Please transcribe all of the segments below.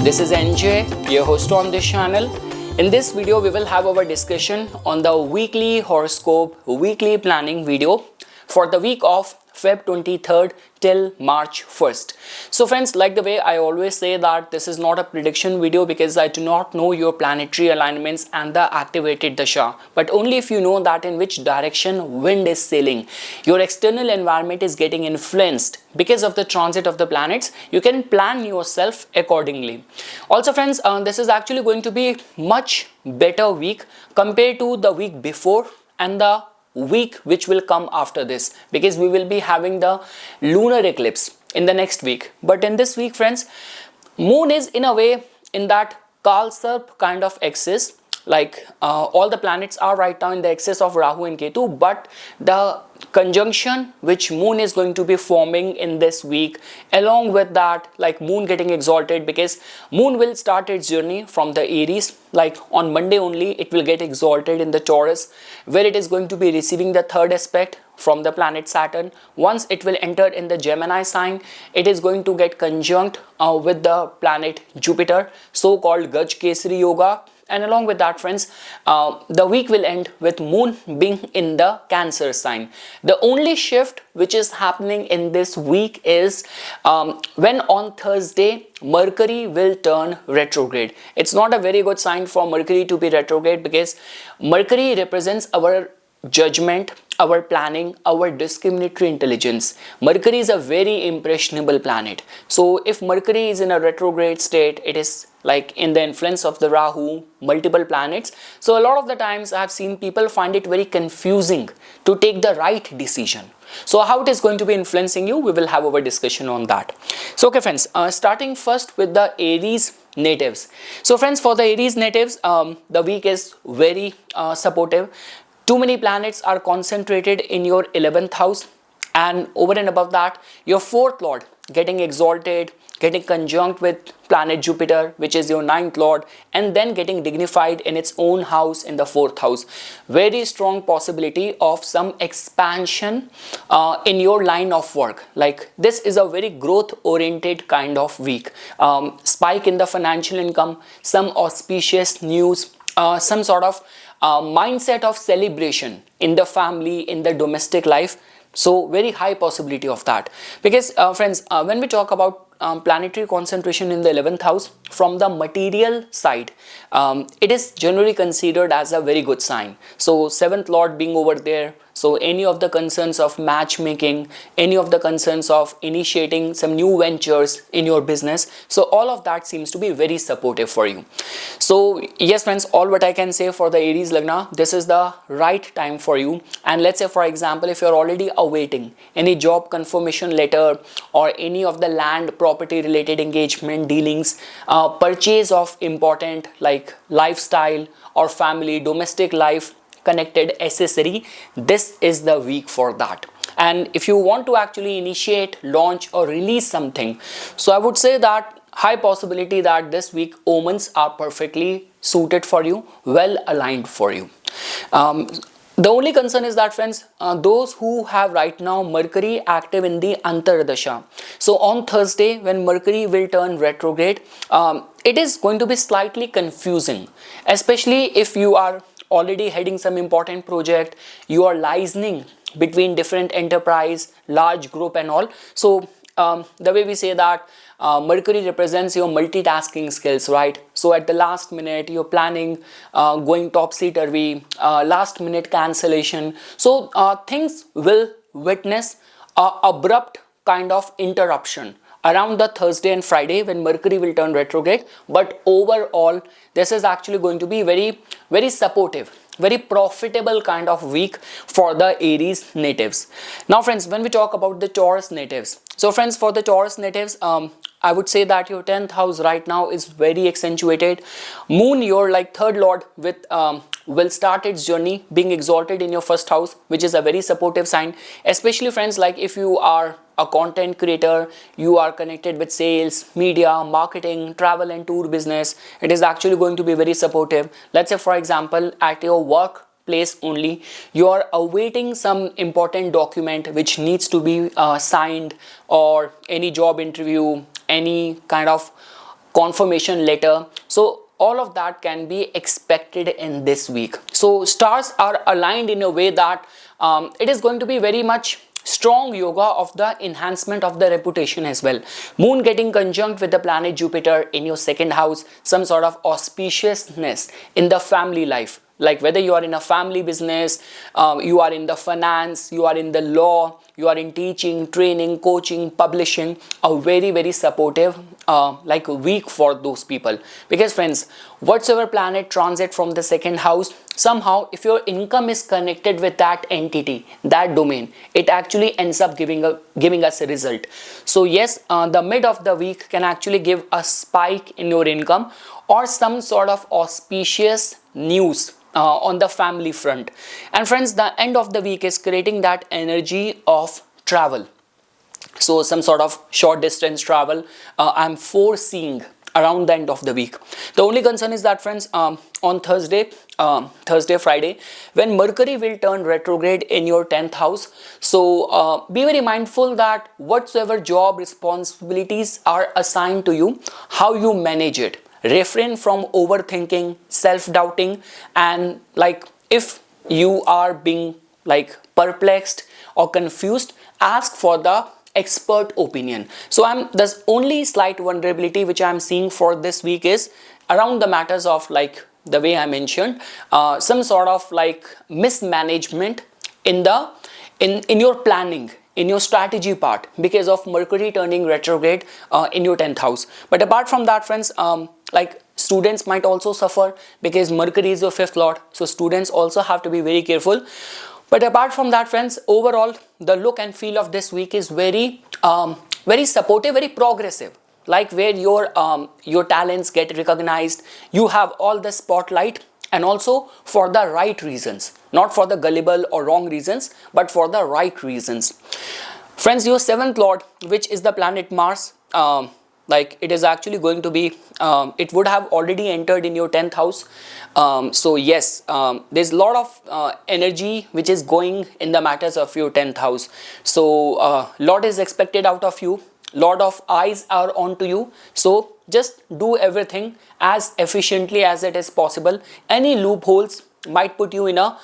This is NJ, your host on this channel. In this video, we will have our discussion on the weekly horoscope, weekly planning video for the week of Feb 23rd till March 1st. So friends, like the way I always say that this is not a prediction video because I do not know your planetary alignments and the activated dasha, but only if you know that in which direction wind is sailing, your external environment is getting influenced because of the transit of the planets, you can plan yourself accordingly. Also friends, this is actually going to be much better week compared to the week before and the week which will come after this, because we will be having the lunar eclipse in the next week. But in this week friends, moon is in a way in that Kalsarp kind of axis, like all the planets are right now in the axis of Rahu and Ketu, but the conjunction which moon is going to be forming in this week, along with that, like moon getting exalted, because moon will start its journey from the Aries, like on Monday only it will get exalted in the Taurus, where it is going to be receiving the third aspect from the planet Saturn. Once it will enter in the Gemini sign, it is going to get conjunct with the planet Jupiter, so called Gaj Kesari Yoga. And along with that friends, the week will end with moon being in the Cancer sign. The only shift which is happening in this week is when on Thursday Mercury will turn retrograde. It's not a very good sign for Mercury to be retrograde, because Mercury represents our judgment, our planning, our discriminatory intelligence. Mercury is a very impressionable planet. So if Mercury is in a retrograde state, it is like in the influence of the Rahu, multiple planets. So a lot of the times I have seen people find it very confusing to take the right decision. So how it is going to be influencing you, we will have our discussion on that. So okay friends, starting first with the Aries natives. So friends, for the Aries natives, the week is very supportive. Too many planets are concentrated in your 11th house, and over and above that, your 4th lord getting exalted, getting conjunct with planet Jupiter, which is your 9th lord, and then getting dignified in its own house in the 4th house. Very strong possibility of some expansion in your line of work. Like this is a very growth oriented kind of week. Spike in the financial income, some auspicious news, some sort of mindset of celebration in the family, in the domestic life. So very high possibility of that, because friends, when we talk about planetary concentration in the 11th house from the material side, it is generally considered as a very good sign. So 7th lord being over there, so any of the concerns of matchmaking, any of the concerns of initiating some new ventures in your business, so all of that seems to be very supportive for you. So yes friends, all what I can say for the Aries Lagna, this is the right time for you. And let's say for example, if you're already awaiting any job confirmation letter or any of the land property related engagement dealings, purchase of important like lifestyle or family domestic life connected accessory, this is the week for that. And if you want to actually initiate, launch or release something, so I would say that high possibility that this week omens are perfectly suited for you, well aligned for you. The only concern is that friends, those who have right now Mercury active in the Antardasha, so on Thursday when Mercury will turn retrograde, it is going to be slightly confusing, especially if you are already heading some important project, you are liaising between different enterprise, large group and all. So the way we say that Mercury represents your multitasking skills, right? So at the last minute you're planning going topsy-turvy, last minute cancellation, so things will witness a abrupt kind of interruption around the Thursday and Friday when Mercury will turn retrograde. But overall this is actually going to be very supportive, very profitable kind of week for the Aries natives. Now friends, when we talk about the Taurus natives, so friends, for the Taurus natives, I would say that your 10th house right now is very accentuated. Moon, your like 3rd lord, with will start its journey being exalted in your 1st house, which is a very supportive sign. Especially friends, like if you are a content creator, you are connected with sales, media, marketing, travel and tour business, it is actually going to be very supportive. Let's say for example, at your work place only, you are awaiting some important document which needs to be signed, or any job interview, any kind of confirmation letter. So all of that can be expected in this week. So stars are aligned in a way that it is going to be very much strong yoga of the enhancement of the reputation as well. Moon getting conjunct with the planet Jupiter in your second house, some sort of auspiciousness in the family life, like whether you are in a family business, you are in the finance, you are in the law, you are in teaching, training, coaching, publishing, a very very supportive like week for those people. Because friends, whatsoever planet transit from the second house, somehow if your income is connected with that entity, that domain, it actually ends up giving us a result. So yes, the mid of the week can actually give a spike in your income or some sort of auspicious news on the family front. And friends, the end of the week is creating that energy of travel. So some sort of short distance travel I'm foreseeing around the end of the week. The only concern is that friends, on Thursday, Friday, when Mercury will turn retrograde in your 10th house, so be very mindful that whatsoever job responsibilities are assigned to you, how you manage it. Refrain from overthinking, self-doubting, and like if you are being like perplexed or confused, ask for the expert opinion. So the only slight vulnerability which I'm seeing for this week is around the matters of like the way I mentioned, some sort of like mismanagement in the in your planning, in your strategy part, because of Mercury turning retrograde in your 10th house. But apart from that friends, like students might also suffer because Mercury is your 5th lord, so students also have to be very careful. But apart from that friends, overall the look and feel of this week is very very supportive, very progressive, like where your talents get recognized, you have all the spotlight, and also for the right reasons, not for the gullible or wrong reasons, but for the right reasons. Friends, your 7th lord, which is the planet Mars, like it is actually going to be, it would have already entered in your 10th house. So yes, there's a lot of energy which is going in the matters of your 10th house. So lot is expected out of you, lot of eyes are onto you. So just do everything as efficiently as it is possible. Any loopholes might put you in a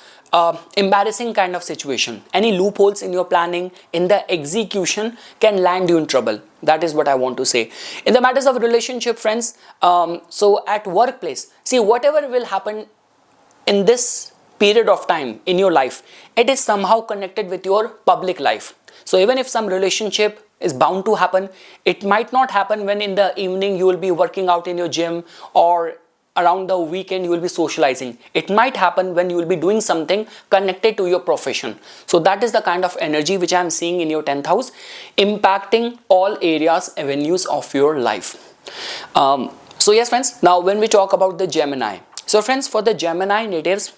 embarrassing kind of situation. Any loopholes in your planning, in the execution, can land you in trouble. That is what I want to say. In the matters of relationship friends, so at workplace, see, whatever will happen in this period of time in your life, it is somehow connected with your public life. So even if some relationship is bound to happen, it might not happen when in the evening you will be working out in your gym, or around the weekend you will be socializing. It might happen when you will be doing something connected to your profession. So that is the kind of energy which I am seeing in your 10th house, impacting all areas, avenues of your life. So yes friends, now when we talk about the Gemini, so friends, for the Gemini natives,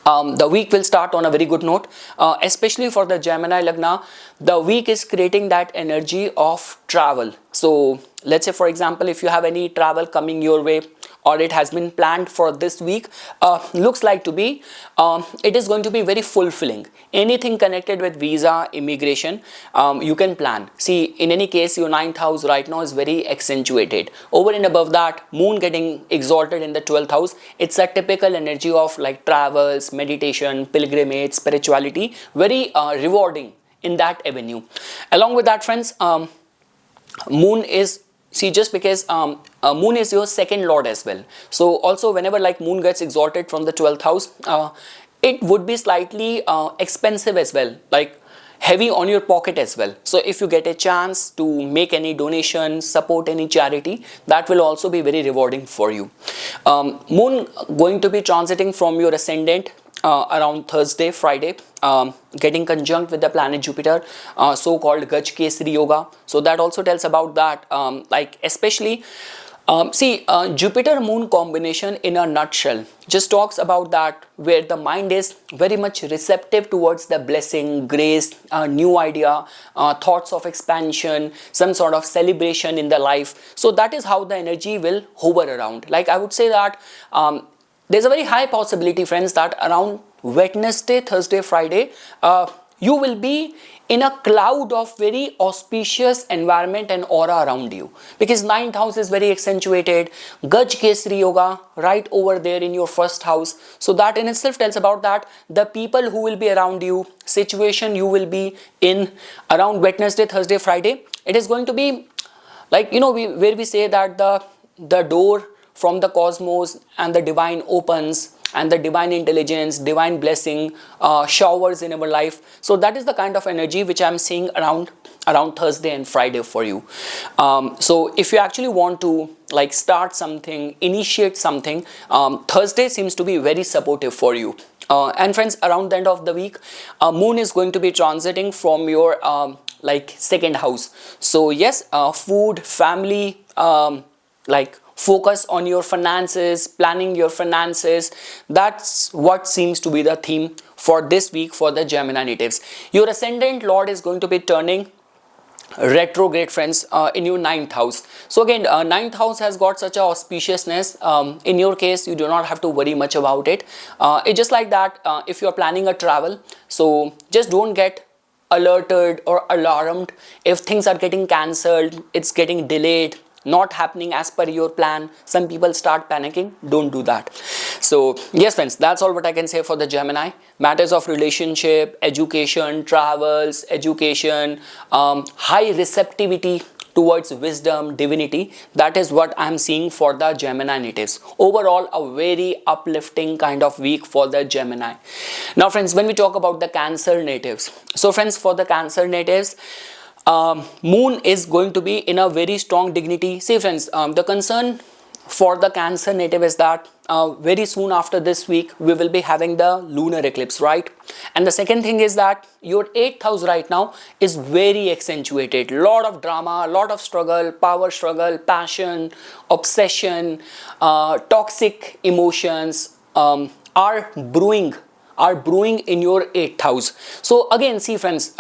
the week will start on a very good note, especially for the Gemini Lagna. The week is creating that energy of travel. So let's say for example, if you have any travel coming your way, or it has been planned for this week, looks like to be, it is going to be very fulfilling. Anything connected with visa, immigration, you can plan. See, in any case, your 9th house right now is very accentuated. Over and above that, Moon getting exalted in the 12th house, it's a typical energy of like travels, meditation, pilgrimage, spirituality, very rewarding in that avenue. Along with that friends, Moon is, see, just because Moon is your 2nd lord as well. So also whenever like Moon gets exalted from the 12th house, it would be slightly expensive as well, like heavy on your pocket as well. So if you get a chance to make any donation, support any charity, that will also be very rewarding for you. Moon going to be transiting from your ascendant around Thursday, Friday, getting conjunct with the planet Jupiter, so-called Gaj Kesari Yoga. So that also tells about that, like especially, see, Jupiter Moon combination in a nutshell just talks about that where the mind is very much receptive towards the blessing, grace, new idea, thoughts of expansion, some sort of celebration in the life. So that is how the energy will hover around. Like I would say that there's a very high possibility friends that around Wednesday, Thursday, Friday, you will be in a cloud of very auspicious environment and aura around you, because ninth house is very accentuated. Gaj Kesri Yoga right over there in your first house. So that in itself tells about that the people who will be around you, situation you will be in around Wednesday, Thursday, Friday, it is going to be like, where we say that the door from the cosmos and the divine opens, and the divine intelligence, divine blessing showers in our life. So that is the kind of energy which I'm seeing around Thursday and Friday for you. So if you actually want to like start something, initiate something, Thursday seems to be very supportive for you. And friends, around the end of the week, moon is going to be transiting from your like second house. So yes, food, family, like focus on your finances, planning your finances. That's what seems to be the theme for this week for the Gemini natives. Your ascendant lord is going to be turning retrograde, friends, in your ninth house. So again, ninth house has got such a auspiciousness. In your case, you do not have to worry much about it. It's just like that, if you're planning a travel, so just don't get alerted or alarmed if things are getting cancelled, it's getting delayed, not happening as per your plan. Some people start panicking. Don't do that. So yes, friends, that's all what I can say for the Gemini. Matters of relationship, education, travels, education, high receptivity towards wisdom, divinity, that is what I'm seeing for the Gemini natives. Overall, a very uplifting kind of week for the Gemini. Now friends, when we talk about the Cancer natives, so friends, for the Cancer natives, moon is going to be in a very strong dignity. See friends, the concern for the Cancer native is that very soon after this week we will be having the lunar eclipse, right? And the second thing is that your 8th house right now is very accentuated. Lot of drama, lot of struggle, power struggle, passion, obsession, toxic emotions are brewing in your 8th house. So again, see friends,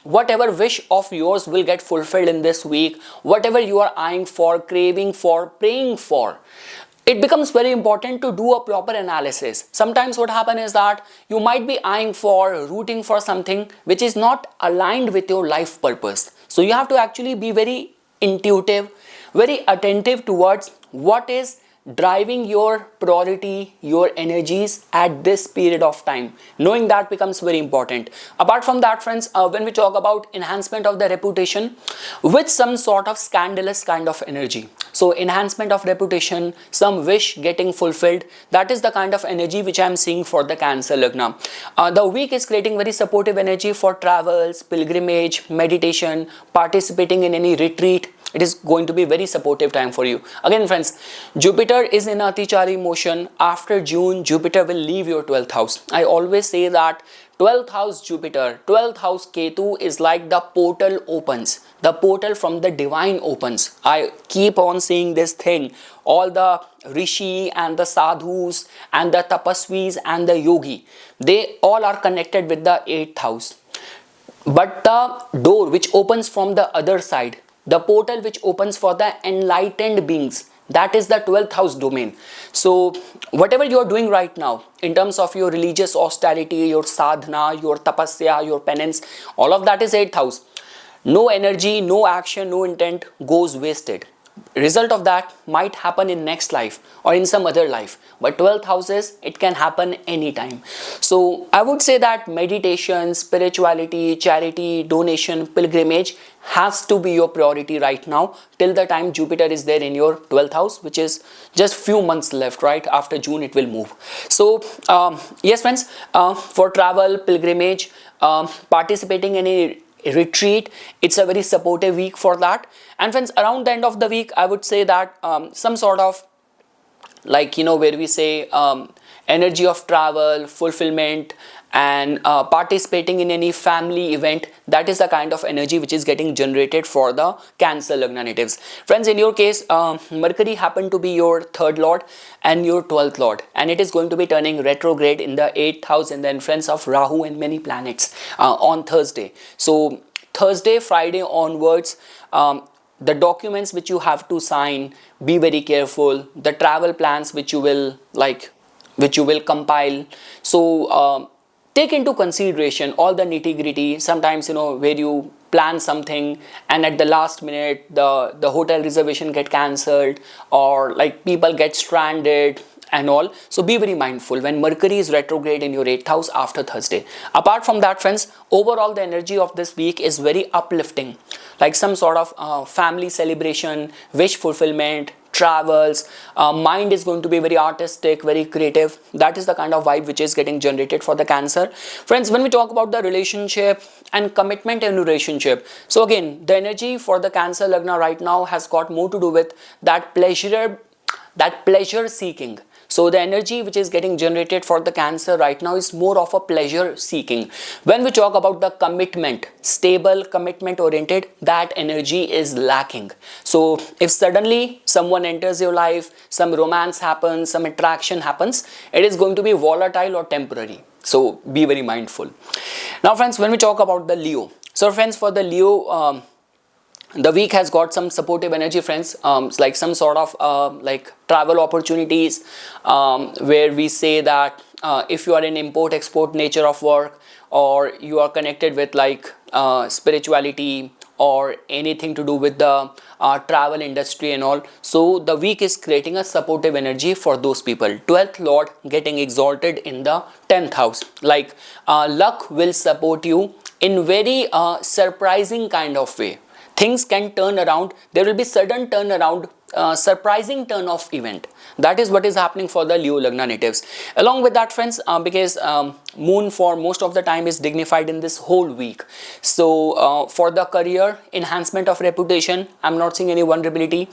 whatever wish of yours will get fulfilled in this week, whatever you are eyeing for, craving for, praying for, it becomes very important to do a proper analysis. Sometimes what happens is that you might be eyeing for, rooting for something which is not aligned with your life purpose. So you have to actually be very intuitive, very attentive towards what is driving your priority, your energies at this period of time. Knowing that becomes very important. Apart from that, friends, when we talk about enhancement of the reputation with some sort of scandalous kind of energy, so enhancement of reputation, some wish getting fulfilled, that is the kind of energy which I am seeing for the Cancer Lagna. The week is creating very supportive energy for travels, pilgrimage, meditation, participating in any retreat. It is going to be very supportive time for you. Again friends, Jupiter is in Atichari motion. After June, Jupiter will leave your 12th house. I always say that 12th house Jupiter, 12th house Ketu is like the portal opens. The portal from the divine opens. I keep on saying this thing. All the Rishi and the Sadhus and the Tapasvis and the Yogi, they all are connected with the 8th house. But the door which opens from the other side, the portal which opens for the enlightened beings, that is the 12th house domain. So whatever you are doing right now in terms of your religious austerity, your sadhana, your tapasya, your penance, all of that is 8th house. No energy, no action, no intent goes wasted. Result of that might happen in next life or in some other life, but 12th houses, it can happen anytime. So I would say that meditation, spirituality, charity, donation, pilgrimage has to be your priority right now till the time Jupiter is there in your 12th house, which is just few months left, right? After June it will move. So yes friends, for travel, pilgrimage, participating in a retreat, it's a very supportive week for that. And friends, around the end of the week, I would say that some sort of like, where we say energy of travel, fulfillment, and participating in any family event, that is the kind of energy which is getting generated for the Cancer Lagna natives. Friends, in your case, Mercury happened to be your 3rd lord and your 12th lord, and it is going to be turning retrograde in the 8th house in the influence of Rahu and many planets on Thursday. So Thursday, Friday onwards, the documents which you have to sign, be very careful. The travel plans which you will compile. So take into consideration all the nitty gritty. Sometimes, where you plan something and at the last minute the hotel reservation get cancelled, or like people get stranded and all. So be very mindful when Mercury is retrograde in your 8th house after Thursday. Apart from that, friends, overall the energy of this week is very uplifting, like some sort of family celebration, wish fulfillment, travels. Mind is going to be very artistic, very creative. That is the kind of vibe which is getting generated for the Cancer. Friends, when we talk about the relationship and commitment in relationship, so again, the energy for the Cancer Lagna right now has got more to do with that pleasure seeking. So the energy which is getting generated for the Cancer right now is more of a pleasure seeking. When we talk about the commitment, stable, commitment oriented, that energy is lacking. So if suddenly someone enters your life, some romance happens, some attraction happens, it is going to be volatile or temporary. So be very mindful. Now friends, when we talk about the Leo, so friends, for the Leo, the week has got some supportive energy, friends, like some sort of like travel opportunities, where we say that if you are in import export nature of work, or you are connected with like spirituality or anything to do with the travel industry and all, so the week is creating a supportive energy for those people. 12th lord getting exalted in the 10th house, like luck will support you in very surprising kind of way. Things can turn around. There will be sudden turnaround, surprising turn of event. That is what is happening for the Leo Lagna natives. Along with that, friends, because moon for most of the time is dignified in this whole week. So for the career, enhancement of reputation, I'm not seeing any vulnerability.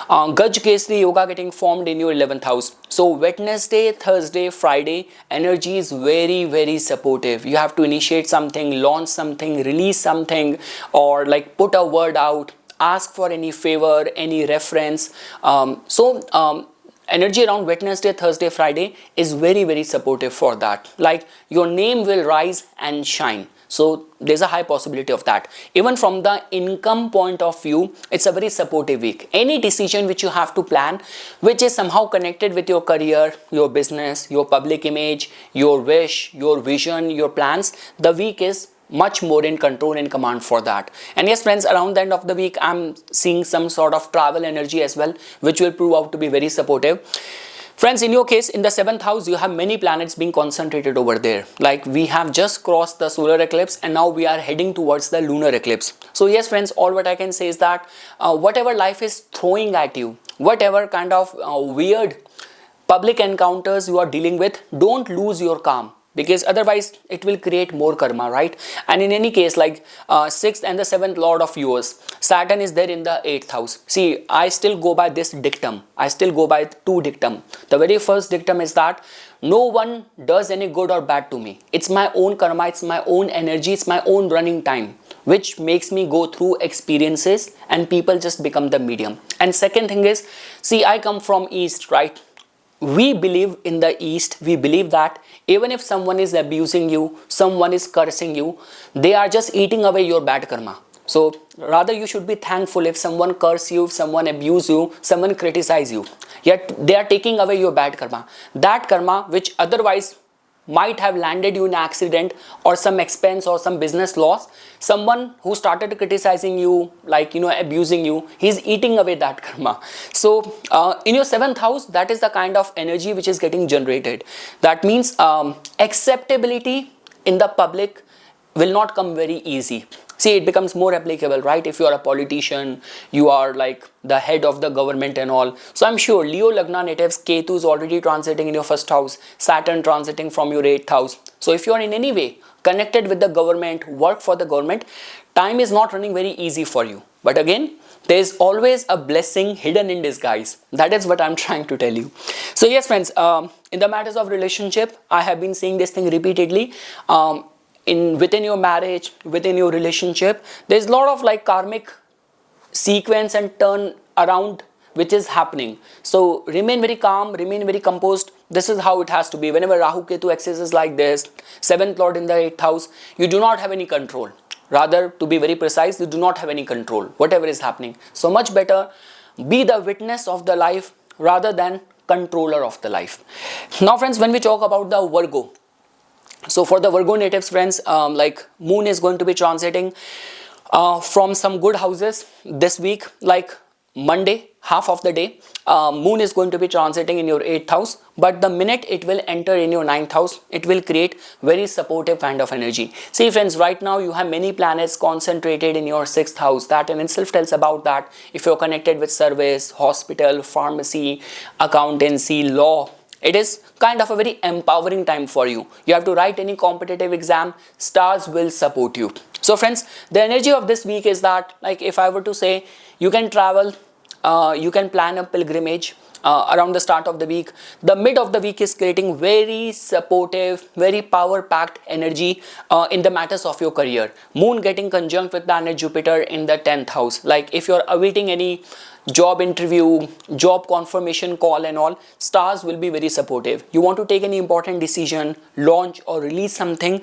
Gaj Kesri Yoga getting formed in your 11th house. So Wednesday, Thursday, Friday, energy is very, very supportive. You have to initiate something, launch something, release something, or like put a word out, ask for any favor, any reference. Energy around Wednesday, Thursday, Friday is very, very supportive for that. Like your name will rise and shine. So there's a high possibility of that. Even from the income point of view, it's a very supportive week. Any decision which you have to plan, which is somehow connected with your career, your business, your public image, your wish, your vision, your plans, the week is much more in control and command for that. And yes, friends, around the end of the week, I'm seeing some sort of travel energy as well, which will prove out to be very supportive. Friends, in your case, in the 7th house, you have many planets being concentrated over there. Like we have just crossed the solar eclipse and now we are heading towards the lunar eclipse. So yes, friends, all what I can say is that whatever life is throwing at you, whatever kind of weird public encounters you are dealing with, don't lose your calm, because otherwise it will create more karma, right? And in any case, like 6th and the 7th lord of yours, Saturn is there in the 8th house. See, I still go by this dictum. I still go by two dictum. The very first dictum is that no one does any good or bad to me. It's my own karma, it's my own energy, it's my own running time, which makes me go through experiences and people just become the medium. And second thing is, see, I come from East, right? We believe in the East, we believe that even if someone is abusing you, someone is cursing you, they are just eating away your bad karma. So rather you should be thankful if someone curse you, if someone abuse you, someone criticize you. Yet they are taking away your bad karma. That karma which otherwise might have landed you in an accident or some expense or some business loss, someone who started criticizing you, like abusing you, he's eating away that karma. So in your 7th house, that is the kind of energy which is getting generated. That means acceptability in the public will not come very easy. See, it becomes more applicable, right? If you are a politician, you are like the head of the government and all. So I'm sure Leo Lagna natives, Ketu is already transiting in your 1st house, Saturn transiting from your 8th house. So if you are in any way connected with the government, work for the government, time is not running very easy for you. But again, there is always a blessing hidden in disguise. That is what I'm trying to tell you. So yes, friends, in the matters of relationship, I have been saying this thing repeatedly. Within your marriage, within your relationship, there's a lot of like karmic sequence and turn around which is happening. So remain very calm, remain very composed. This is how it has to be. Whenever Rahu Ketu accesses like this, 7th lord in the 8th house, you do not have any control. Rather, to be very precise, you do not have any control, whatever is happening. So much better be the witness of the life rather than controller of the life. Now friends, when we talk about the Virgo, So for the Virgo natives, friends, like moon is going to be transiting from some good houses this week, like Monday, half of the day. Moon is going to be transiting in your 8th house, but the minute it will enter in your 9th house, it will create very supportive kind of energy. See friends, right now you have many planets concentrated in your 6th house. That in itself tells about that if you're connected with service, hospital, pharmacy, accountancy, law, it is kind of a very empowering time for you. You have to write any competitive exam, stars will support you. So friends, the energy of this week is that, like if I were to say, you can travel, you can plan a pilgrimage around the start of the week. The mid of the week is creating very supportive, very power packed energy in the matters of your career. Moon getting conjunct with planet Jupiter in the 10th house. Like if you're awaiting any job interview, job confirmation call and all, stars will be very supportive. You want to take any important decision, launch or release something,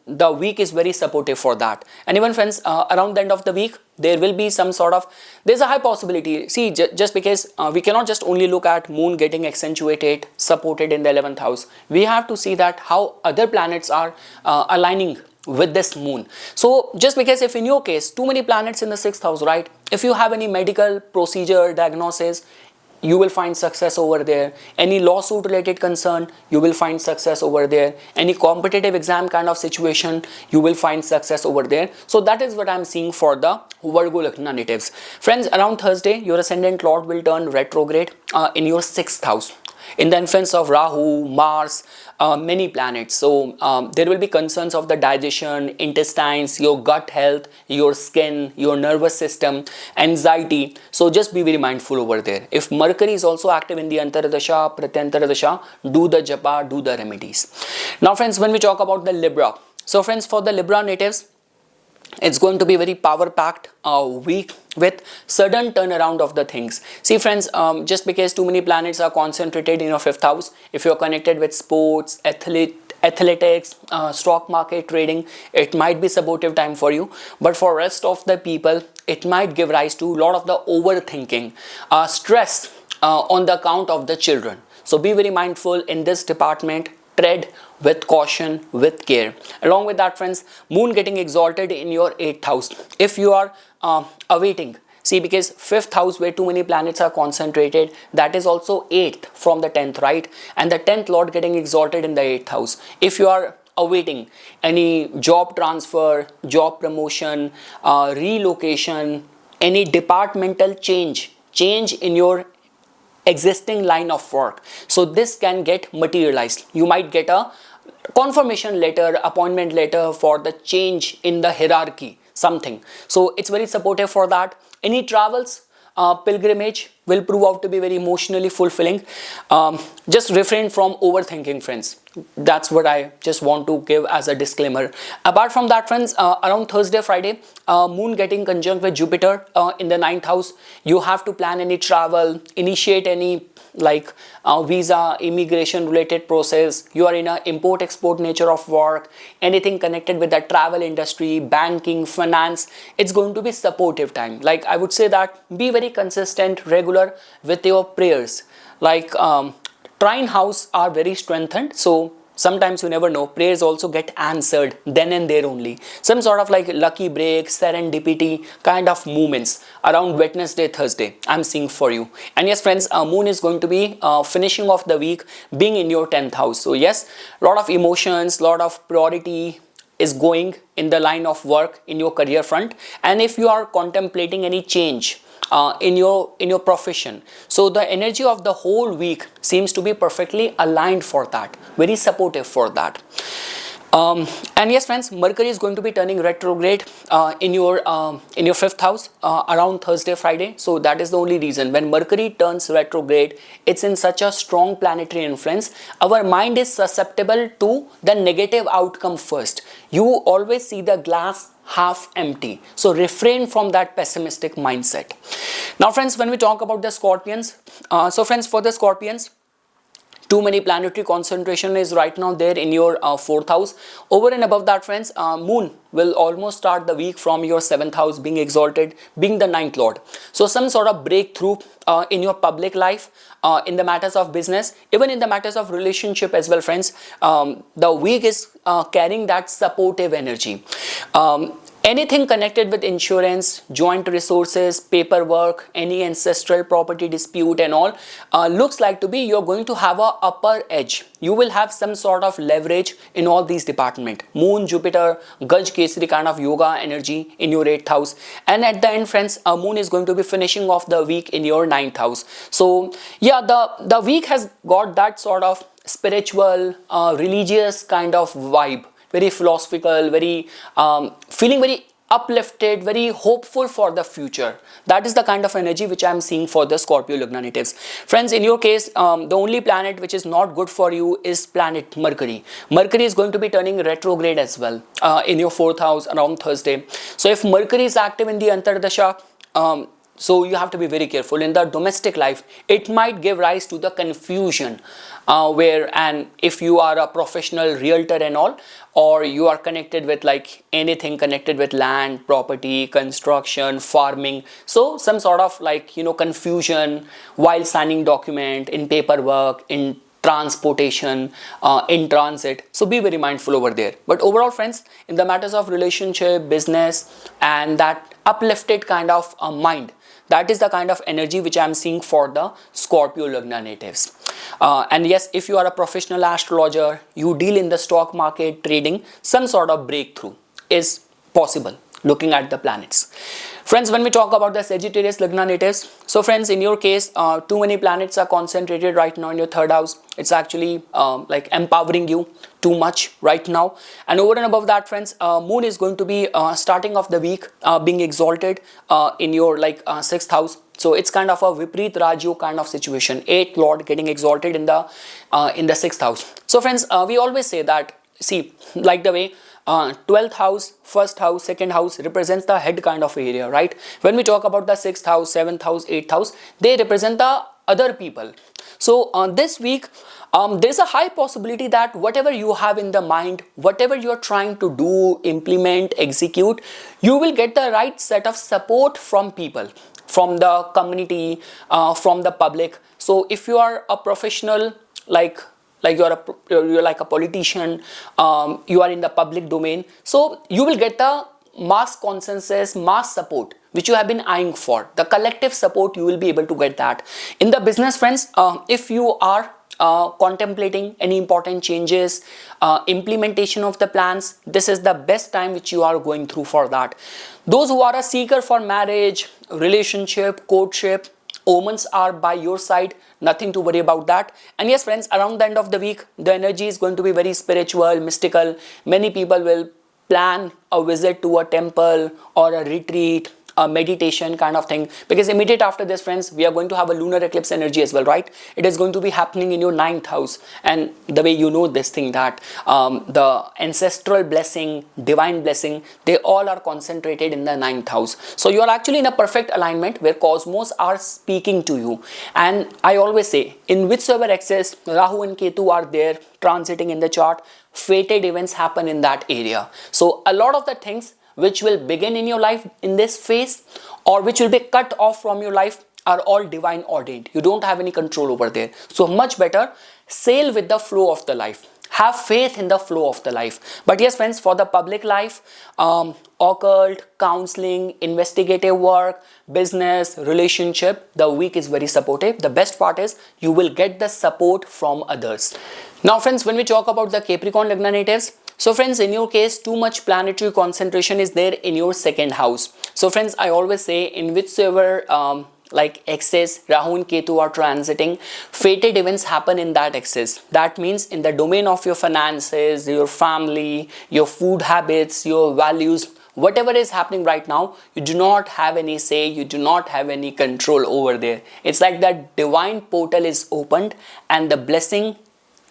the week is very supportive for that. And even friends, around the end of the week, there will be some sort of, there's a high possibility. See, just because we cannot just only look at moon getting accentuated, supported in the 11th house. We have to see that how other planets are aligning with this moon. So just because if in your case too many planets in the 6th house, right, if you have any medical procedure diagnosis, you will find success over there. Any lawsuit related concern, you will find success over there. Any competitive exam kind of situation, you will find success over there. So that is what I'm seeing for the Virgo Lagna natives. Friends, around Thursday, your ascendant lord will turn retrograde in your 6th house, in the influence of Rahu, Mars, many planets. So there will be concerns of the digestion, intestines, your gut health, your skin, your nervous system, anxiety. So just be very mindful over there. If Mercury is also active in the Antaradasha, Pratyantaradasha, do the japa, do the remedies. Now friends, when we talk about the Libra. So friends, for the Libra natives, it's going to be very power packed week with sudden turnaround of the things. See friends, just because too many planets are concentrated in your 5th house, if you're connected with sports, athletics, stock market trading, it might be supportive time for you. But for rest of the people, it might give rise to a lot of the overthinking, stress on the account of the children. So be very mindful in this department. Tread with caution, with care. Along with that friends, moon getting exalted in your 8th house. If you are awaiting, see, because 5th house where too many planets are concentrated, that is also 8th from the 10th, right? And the 10th lord getting exalted in the 8th house. If you are awaiting any job transfer, job promotion, relocation, any departmental change in your existing line of work, so this can get materialized. You might get a confirmation letter, appointment letter for the change in the hierarchy, something. So it's very supportive for that. Any travels, pilgrimage will prove out to be very emotionally fulfilling. Just refrain from overthinking friends. That's what I just want to give as a disclaimer. Apart from that friends, around Thursday, Friday, moon getting conjunct with Jupiter in the 9th house. You have to plan any travel, initiate any like visa, immigration related process. You are in a import export nature of work, anything connected with the travel industry, banking, finance, it's going to be supportive time. Like I would say that be very consistent, regular with your prayers. Like trine house are very strengthened, so sometimes you never know, prayers also get answered then and there only. Some sort of like lucky break, serendipity kind of movements around Wednesday, Thursday, I'm seeing for you. And yes friends, moon is going to be finishing off the week being in your 10th house. So yes, lot of emotions, lot of priority is going in the line of work in your career front. And if you are contemplating any change in your profession, so the energy of the whole week seems to be perfectly aligned for that, very supportive for that. And yes friends, Mercury is going to be turning retrograde in your 5th house around Thursday, Friday. So that is the only reason. When Mercury turns retrograde, it's in such a strong planetary influence. Our mind is susceptible to the negative outcome first. You always see the glass half empty. So refrain from that pessimistic mindset. Now friends, when we talk about the Scorpions, so friends, for the Scorpions, too many planetary concentration is right now there in your 4th house. Over and above that, friends, moon will almost start the week from your 7th house, being exalted, being the 9th lord. So some sort of breakthrough in your public life, in the matters of business, even in the matters of relationship as well, friends. The week is carrying that supportive energy. Anything connected with insurance, joint resources, paperwork, any ancestral property dispute and all, looks like to be you're going to have a upper edge. You will have some sort of leverage in all these departments. Moon, Jupiter, Gaj Kesari kind of yoga energy in your 8th house. And at the end, friends, moon is going to be finishing off the week in your 9th house. So yeah, the week has got that sort of spiritual, religious kind of vibe. Very philosophical, very feeling very uplifted, very hopeful for the future. That is the kind of energy which I am seeing for the Scorpio Lagna natives. Friends, in your case, the only planet which is not good for you is planet Mercury. Mercury is going to be turning retrograde as well in your 4th house around Thursday. So if Mercury is active in the Antardasha, so you have to be very careful in the domestic life. It might give rise to the confusion and if you are a professional realtor and all, or you are connected with like anything connected with land, property, construction, farming, so some sort of like, you know, confusion while signing document, in paperwork, in transportation, in transit. So be very mindful over there. But overall, friends, in the matters of relationship, business, and that uplifted kind of mind, that is the kind of energy which I am seeing for the Scorpio Lagna natives. And yes, if you are a professional astrologer, you deal in the stock market, trading, some sort of breakthrough is possible looking at the planets. Friends, when we talk about the Sagittarius Lagna natives, so friends, in your case, too many planets are concentrated right now in your 3rd house. It's actually like empowering you too much right now. And over and above that, friends, moon is going to be starting of the week being exalted in your like 6th house. So it's kind of a Vipreet Rajyo kind of situation. 8th lord getting exalted in the 6th house. So friends, we always say that, see, like the way 12th house, 1st house, 2nd house represents the head kind of area, right? When we talk about the 6th house, 7th house, 8th house, they represent the other people. So this week, there's a high possibility that whatever you have in the mind, whatever you're trying to do, implement, execute, you will get the right set of support from people, from the community, from the public. So if you are a professional, like you're like a politician, you are in the public domain, so you will get the mass consensus, mass support which you have been eyeing for. The collective support, you will be able to get that. In the business, friends, if you are contemplating any important changes, implementation of the plans, this is the best time which you are going through for that. Those who are a seeker for marriage, relationship, courtship, omens are by your side, nothing to worry about that. And yes, friends, around the end of the week, the energy is going to be very spiritual, mystical. Many people will plan a visit to a temple or a retreat, a meditation kind of thing, because immediate after this, friends, we are going to have a lunar eclipse energy as well, right? It is going to be happening in your 9th house, and the way you know this thing, that the ancestral blessing, divine blessing, they all are concentrated in the 9th house. So you are actually in a perfect alignment where cosmos are speaking to you. And I always say, in whichsoever axis Rahu and Ketu are there transiting in the chart, fated events happen in that area. So a lot of the things which will begin in your life in this phase, or which will be cut off from your life, are all divine ordained. You don't have any control over there. So much better sail with the flow of the life. Have faith in the flow of the life. But yes, friends, for the public life, occult, counseling, investigative work, business, relationship, the week is very supportive. The best part is you will get the support from others. Now, friends, when we talk about the Capricorn Lagna natives, so friends, in your case, too much planetary concentration is there in your 2nd house. So friends, I always say, in whichsoever like axis Rahu and Ketu are transiting, fated events happen in that axis. That means in the domain of your finances, your family, your food habits, your values, whatever is happening right now, you do not have any say, you do not have any control over there. It's like that divine portal is opened and the blessing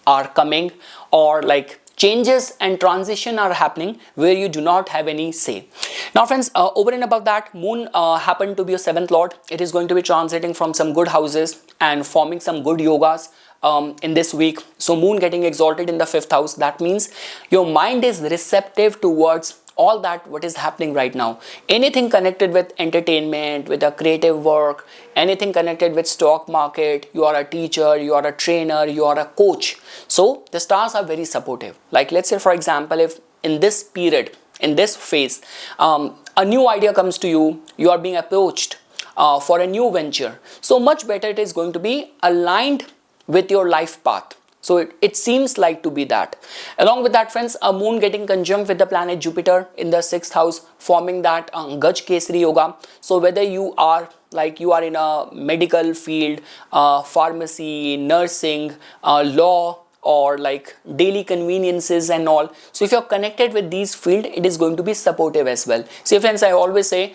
are coming, or like changes and transition are happening where you do not have any say. Now, friends, over and above that, moon happened to be your 7th lord. It is going to be transiting from some good houses and forming some good yogas in this week. So moon getting exalted in the 5th house, that means your mind is receptive towards all that what is happening right now. Anything connected with entertainment, with a creative work, anything connected with stock market, you are a teacher, you are a trainer, you are a coach. So the stars are very supportive. Like let's say for example, if in this period, in this phase, a new idea comes to you, you are being approached for a new venture, so much better it is going to be aligned with your life path. So it seems like to be that. Along with that, friends, a moon getting conjunct with the planet Jupiter in the 6th house, forming that Gaj Kesari Yoga. So whether you are like you are in a medical field, pharmacy, nursing, law, or like daily conveniences and all, so if you're connected with these field, it is going to be supportive as well. See friends, I always say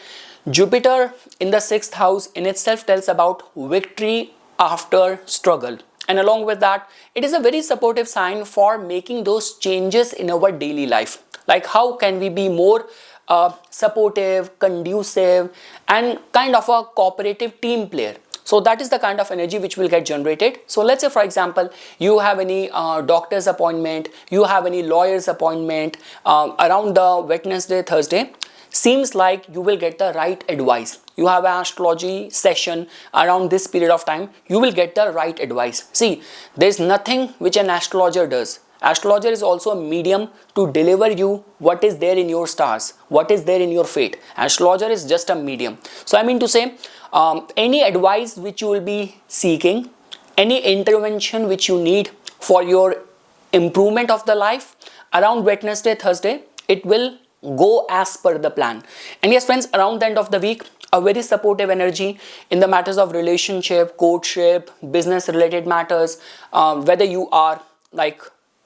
Jupiter in the 6th house in itself tells about victory after struggle. And along with that, it is a very supportive sign for making those changes in our daily life. Like how can we be more supportive, conducive, and kind of a cooperative team player. So that is the kind of energy which will get generated. So let's say for example, you have any doctor's appointment, you have any lawyer's appointment around the Wednesday, Thursday. Seems like you will get the right advice. You have an astrology session around this period of time, you will get the right advice. See, there is nothing which an astrologer does. Astrologer is also a medium to deliver you what is there in your stars, what is there in your fate. Astrologer is just a medium. So I mean to say, any advice which you will be seeking, any intervention which you need for your improvement of the life around Wednesday, Thursday, it will go as per the plan. And yes friends, around the end of the week, a very supportive energy in the matters of relationship, courtship, business related matters, whether you are like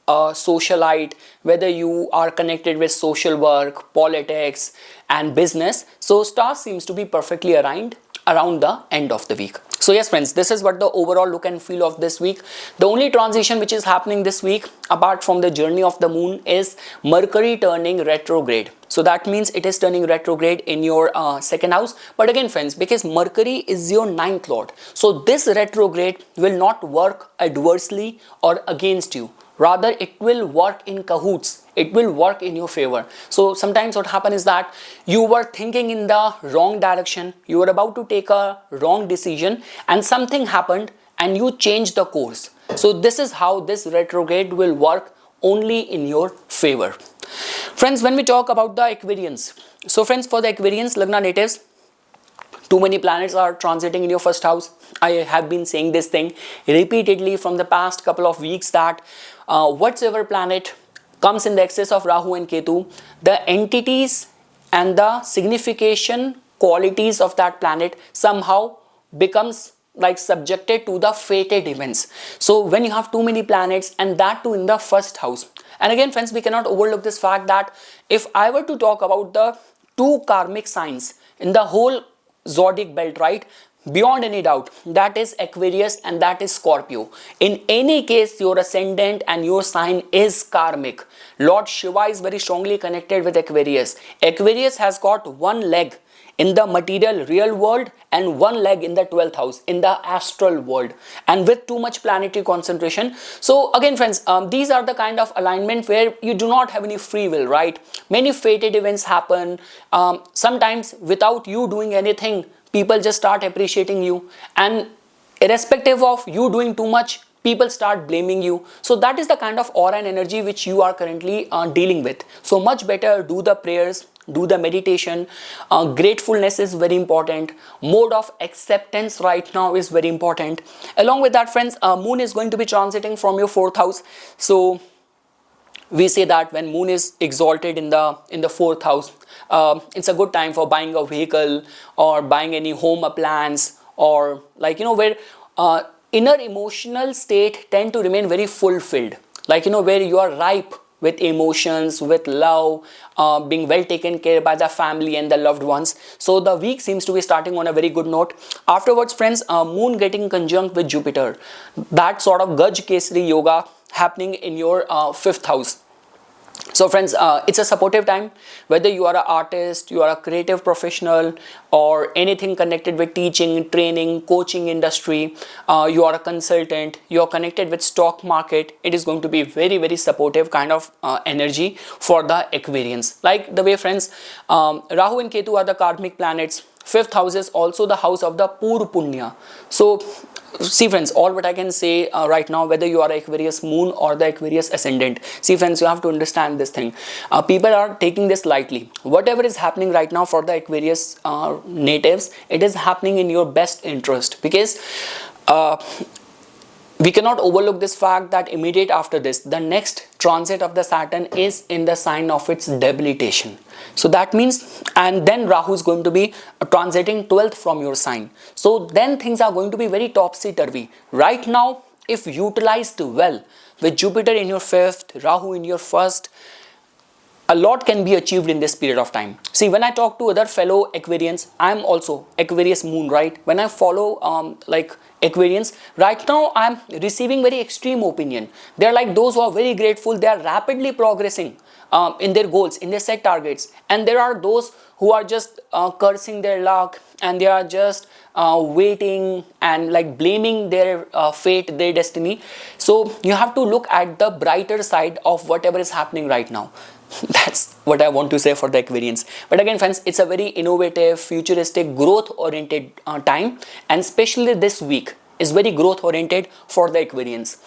a socialite, whether you are connected with social work, politics and business. So stars seems to be perfectly aligned around the end of the week. So yes friends, this is what the overall look and feel of this week. The only transition which is happening this week apart from the journey of the moon is Mercury turning retrograde. So that means it is turning retrograde in your 2nd house. But again friends, because Mercury is your 9th lord, so this retrograde will not work adversely or against you. Rather, it will work in cahoots. It will work in your favor. So sometimes what happens is that you were thinking in the wrong direction. You were about to take a wrong decision and something happened and you changed the course. So this is how this retrograde will work only in your favor. Friends, when we talk about the Aquarians. So friends, for the Aquarians, Lagna natives, too many planets are transiting in your 1st house. I have been saying this thing repeatedly from the past couple of weeks that whatsoever planet comes in the excess of Rahu and Ketu, the entities and the signification qualities of that planet somehow becomes like subjected to the fated events. So when you have too many planets and that too in the 1st house. And again friends, we cannot overlook this fact that if I were to talk about the 2 karmic signs in the whole zodiac belt, right, beyond any doubt, that is Aquarius and that is Scorpio. In any case, your ascendant and your sign is karmic. Lord Shiva is very strongly connected with Aquarius. Aquarius has got one leg in the material real world and one leg in the 12th house in the astral world, and with too much planetary concentration. So again friends, these are the kind of alignment where you do not have any free will, right? Many fated events happen. Sometimes without you doing anything, people just start appreciating you, and irrespective of you doing too much, people start blaming you. So that is the kind of aura and energy which you are currently dealing with. So much better do the prayers, do the meditation. Gratefulness is very important. Mode of acceptance right now is very important. Along with that friends, moon is going to be transiting from your 4th house. So we say that when moon is exalted in the 4th house, it's a good time for buying a vehicle or buying any home appliance, or like where inner emotional state tend to remain very fulfilled, like where you are ripe with emotions, with love, being well taken care by the family and the loved ones. So the week seems to be starting on a very good note. Afterwards friends, moon getting conjunct with Jupiter, that sort of Gaj Kesari Yoga happening in your 5th house. So friends, it's a supportive time. Whether you are an artist, you are a creative professional, or anything connected with teaching, training, coaching industry, you are a consultant, you are connected with stock market, it is going to be very supportive kind of energy for the Aquarians. Like the way friends, Rahu and Ketu are the karmic planets. Fifth house is also the house of the Pur Punya. So see friends, all what I can say right now, whether you are Aquarius moon or the Aquarius ascendant, see friends, you have to understand this thing. People are taking this lightly. Whatever is happening right now for the Aquarius natives, it is happening in your best interest, because we cannot overlook this fact that immediate after this, the next transit of the Saturn is in the sign of its debilitation. So that means, and then Rahu is going to be transiting 12th from your sign. So then things are going to be very topsy-turvy. Right now, if utilized well, with Jupiter in your 5th, Rahu in your 1st, a lot can be achieved in this period of time. See, when I talk to other fellow Aquarians, I am also Aquarius moon, right? When I follow like Aquarians, right now I am receiving very extreme opinion. They are like those who are very grateful. They are rapidly progressing in their goals, in their set targets. And there are those who are just cursing their luck, and they are just waiting and like blaming their fate, their destiny. So you have to look at the brighter side of whatever is happening right now. That's what I want to say for the Aquarians. But again friends, it's a very innovative, futuristic, growth oriented time, and especially this week is very growth oriented for the Aquarians.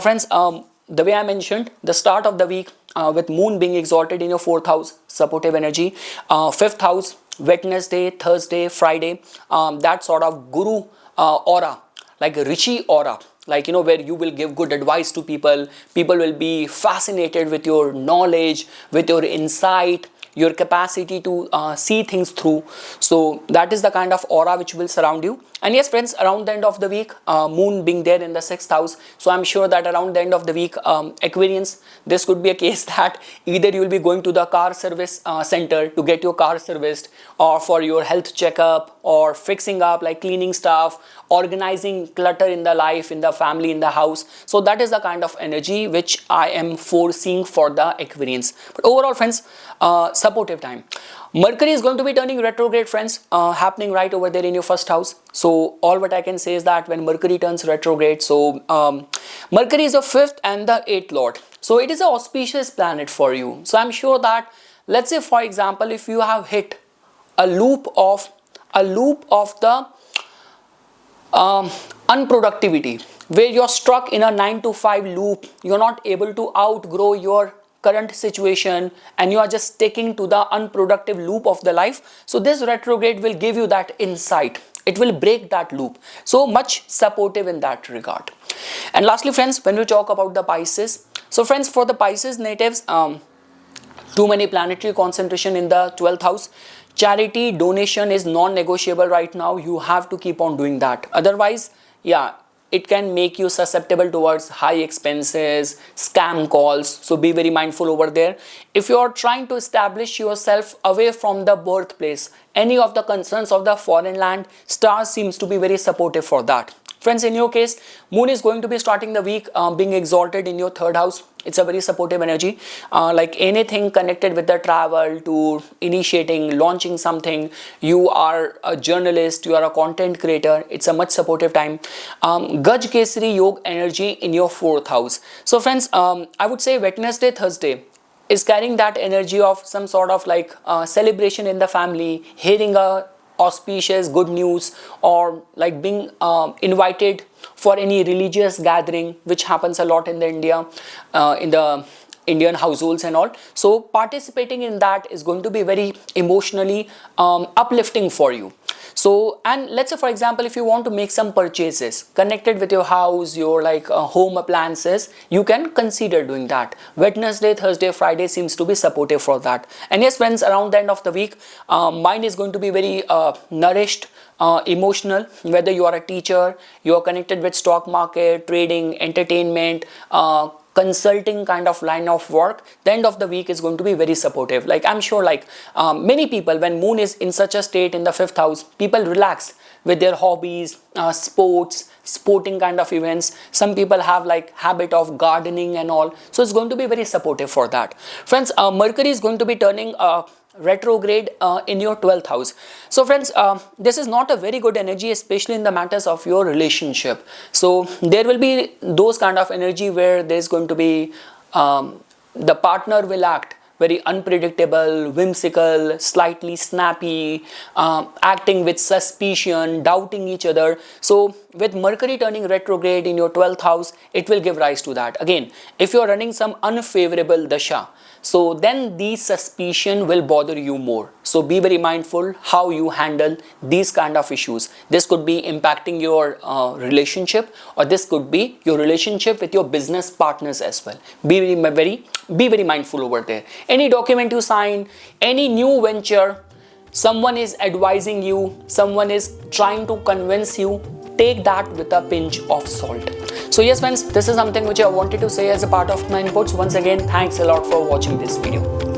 Friends, the way I mentioned, the start of the week with moon being exalted in your 4th house, supportive energy, 5th house, Wednesday, Thursday, Friday, that sort of guru aura, like Rishi aura, like where you will give good advice to people. People will be fascinated with your knowledge, with your insight, your capacity to see things through. So that is the kind of aura which will surround you. And yes friends, around the end of the week, moon being there in the 6th house, so I'm sure that around the end of the week, Aquarians, this could be a case that either you will be going to the car service center to get your car serviced, or for your health checkup, or fixing up like cleaning stuff, organizing clutter in the life, in the family, in the house. So that is the kind of energy which I am foreseeing for the Aquarians. But overall friends, supportive time. Mercury is going to be turning retrograde friends, happening right over there in your 1st house. So all what I can say is that when Mercury turns retrograde, so Mercury is the 5th and the 8th lord. So it is an auspicious planet for you. So I'm sure that, let's say for example, if you have hit a loop of the unproductivity, where you're stuck in a 9 to 5 loop, you're not able to outgrow your current situation, and you are just sticking to the unproductive loop of the life. So this retrograde will give you that insight. It will break that loop. So much supportive in that regard. And lastly friends, when we talk about the Pisces, so friends, for the Pisces natives, too many planetary concentration in the 12th house. Charity, donation is non-negotiable right now. You have to keep on doing that. Otherwise, yeah, it can make you susceptible towards high expenses, scam calls. So be very mindful over there. If you are trying to establish yourself away from the birthplace, any of the concerns of the foreign land, stars seems to be very supportive for that. Friends, in your case, moon is going to be starting the week being exalted in your 3rd house. It's a very supportive energy. Like anything connected with the travel, to initiating, launching something, you are a journalist, you are a content creator, it's a much supportive time. Gaj Kesari Yog energy in your 4th house. So friends, I would say Wednesday, Thursday is carrying that energy of some sort of like celebration in the family, hearing a auspicious good news, or like being invited for any religious gathering, which happens a lot in the in the Indian households and all. So participating in that is going to be very emotionally uplifting for you. So, and let's say for example, if you want to make some purchases connected with your house, your like home appliances, you can consider doing that. Wednesday, Thursday, Friday seems to be supportive for that. And yes friends, around the end of the week, mind is going to be very nourished, emotional. Whether you are a teacher, you are connected with stock market, trading, entertainment, consulting kind of line of work, the end of the week is going to be very supportive. Like I'm sure like many people, when moon is in such a state in the 5th house, people relax with their hobbies, sporting kind of events. Some people have like habit of gardening and all, so it's going to be very supportive for that. Friends, Mercury is going to be turning retrograde in your 12th house. So friends, this is not a very good energy, especially in the matters of your relationship. So there will be those kind of energy where there's going to be the partner will act very unpredictable, whimsical, slightly snappy, acting with suspicion, doubting each other. So with Mercury turning retrograde in your 12th house, it will give rise to that. Again, if you're running some unfavorable dasha, so then the suspicion will bother you more. So be very mindful how you handle these kind of issues. This could be impacting your relationship, or this could be your relationship with your business partners as well. Be very mindful over there. Any document you sign, any new venture, someone is advising you, someone is trying to convince you, take that with a pinch of salt. So yes friends, this is something which I wanted to say as a part of my inputs. Once again, thanks a lot for watching this video.